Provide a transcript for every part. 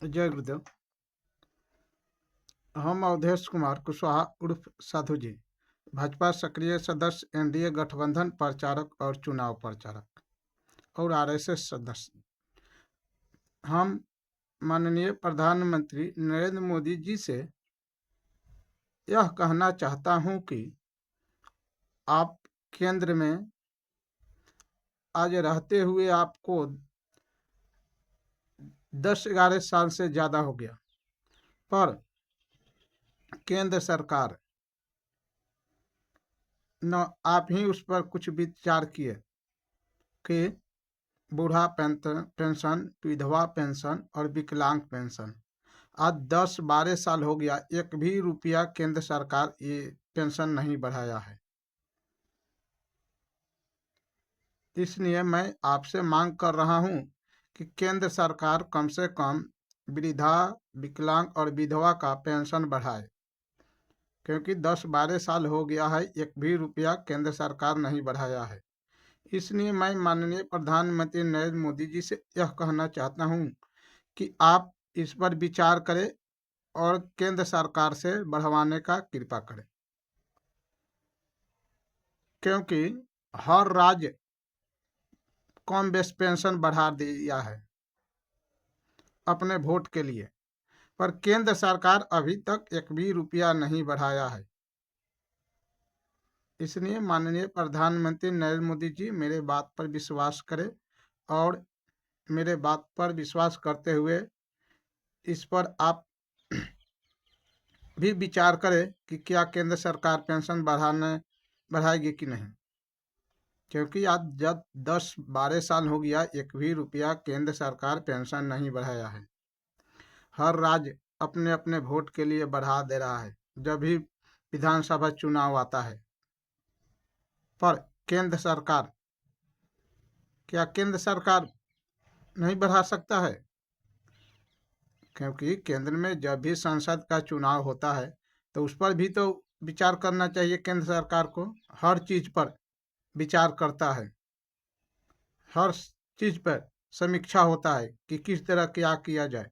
जय गुरुदेव। हम अवधेश कुमार कुशवाहा उर्फ साधु जी, भाजपा सक्रिय सदस्य, एनडीए गठबंधन प्रचारक और चुनाव प्रचारक और आरएसएस सदस्य। हम माननीय प्रधानमंत्री नरेंद्र मोदी जी से यह कहना चाहता हूं कि आप केंद्र में आज रहते हुए आपको 10-11 साल से ज़्यादा हो गया, पर केंद्र सरकार न आप ही उस पर कुछ विचार किए कि बूढ़ा पेंशन, विधवा पेंशन और विकलांग पेंशन आज 10-12 साल हो गया, एक भी रुपया केंद्र सरकार ये पेंशन नहीं बढ़ाया है। इसलिए मैं आपसे मांग कर रहा हूं कि केंद्र सरकार कम से कम वृद्धा, विकलांग और विधवा का पेंशन बढ़ाए, क्योंकि 10-12 साल हो गया है, एक भी रुपया केंद्र सरकार नहीं बढ़ाया है। इसलिए मैं माननीय प्रधानमंत्री नरेंद्र मोदी जी से यह कहना चाहता हूं कि आप इस पर विचार करें और केंद्र सरकार से बढ़वाने का कृपा करें, क्योंकि हर राज्य कम बेस पेंशन बढ़ा दिया है अपने वोट के लिए, पर केंद्र सरकार अभी तक एक भी रुपया नहीं बढ़ाया है। इसलिए माननीय प्रधानमंत्री नरेंद्र मोदी जी मेरे बात पर विश्वास करें और मेरे बात पर विश्वास करते हुए इस पर आप भी विचार करें कि क्या केंद्र सरकार पेंशन बढ़ाएगी कि नहीं, क्योंकि आज जब 10-12 साल हो गया, एक भी रुपया केंद्र सरकार पेंशन नहीं बढ़ाया है। हर राज्य अपने अपने वोट के लिए बढ़ा दे रहा है जब भी विधानसभा चुनाव आता है, पर केंद्र सरकार नहीं बढ़ा सकता है, क्योंकि केंद्र में जब भी संसद का चुनाव होता है तो उस पर भी तो विचार करना चाहिए। केंद्र सरकार को हर चीज पर विचार करता है, हर चीज पर समीक्षा होता है कि किस तरह क्या किया जाए,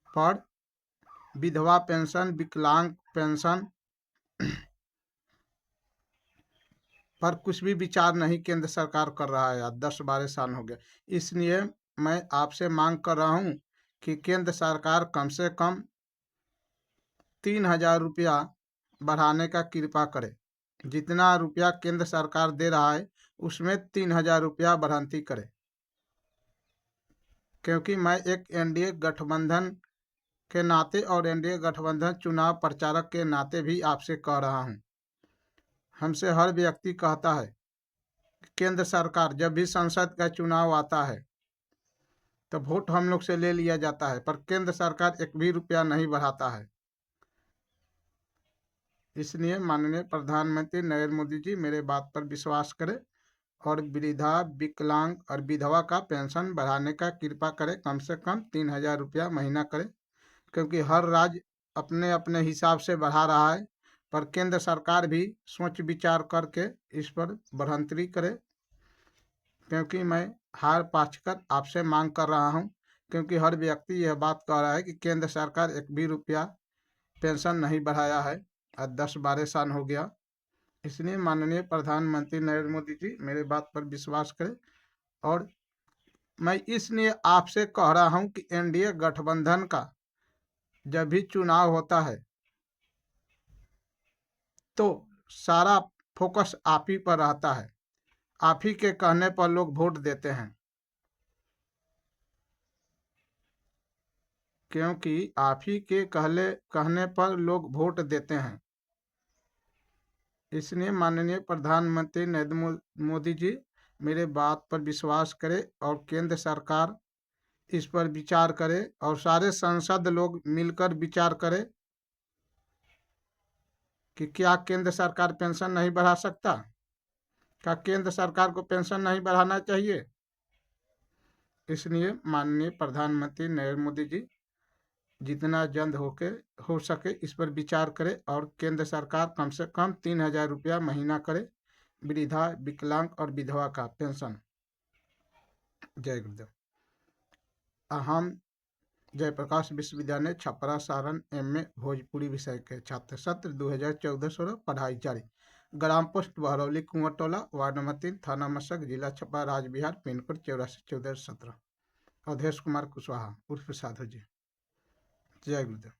पर विधवा पेंशन, विकलांग पेंशन पर कुछ भी विचार नहीं केंद्र सरकार कर रहा है। 10-12 साल हो गया। इसलिए मैं आपसे मांग कर रहा हूं कि केंद्र सरकार कम से कम 3,000 रुपया बढ़ाने का कृपा करे। जितना रुपया केंद्र सरकार दे रहा है उसमें 3,000 रुपया बढ़ाती करे, क्योंकि मैं एक एनडीए गठबंधन के नाते और एनडीए गठबंधन चुनाव प्रचारक के नाते भी आपसे कह रहा हूं। हमसे हर व्यक्ति कहता है कि केंद्र सरकार जब भी संसद का चुनाव आता है तो वोट हम लोग से ले लिया जाता है, पर केंद्र सरकार एक भी रुपया नहीं बढ़ाता है। इसलिए माननीय प्रधानमंत्री नरेंद्र मोदी जी मेरे बात पर विश्वास करें और वृद्धा, विकलांग और विधवा का पेंशन बढ़ाने का कृपा करें। कम से कम 3,000 रुपया महीना करें, क्योंकि हर राज्य अपने अपने हिसाब से बढ़ा रहा है, पर केंद्र सरकार भी सोच विचार करके इस पर बढ़ोतरी करे। क्योंकि मैं हार पाकर आपसे मांग कर रहा हूं, क्योंकि हर व्यक्ति यह बात कह रहा है कि केंद्र सरकार एक भी रुपया पेंशन नहीं बढ़ाया है, आज 10-12 साल हो गया। इसलिए माननीय प्रधानमंत्री नरेंद्र मोदी जी मेरे बात पर विश्वास करें और मैं इसलिए आपसे कह रहा हूं कि एनडीए गठबंधन का जब भी चुनाव होता है तो सारा फोकस आप ही पर रहता है, आप ही के कहने पर लोग वोट देते हैं, क्योंकि आप ही के कहने पर लोग वोट देते हैं। इसलिए माननीय प्रधानमंत्री नरेंद्र मोदी जी मेरे बात पर विश्वास करें और केंद्र सरकार इस पर विचार करे और सारे सांसद लोग मिलकर विचार करें कि क्या केंद्र सरकार पेंशन नहीं बढ़ा सकता, क्या केंद्र सरकार को पेंशन नहीं बढ़ाना चाहिए। इसलिए माननीय प्रधानमंत्री नरेंद्र मोदी जी जितना जल्द हो सके इस पर विचार करे और केंद्र सरकार कम से कम 3,000 रुपया महीना करे वृद्धा, विकलांग और विधवा का पेंशन। जय गुरुदेव। अहम जयप्रकाश विश्वविद्यालय छपरा सारण MA भोजपुरी विषय के छात्र। सत्र 2014-16 पढ़ाई जारी। ग्राम पोस्ट बहरौली कुंवरटोला, वार्ड नंबर 3, थाना मशक, जिला छपरा, राज्य बिहार, पिन कोड 84 14 17। अवधेश कुमार कुशवाहा उर्फ साधु जी। जय गुरुदेव।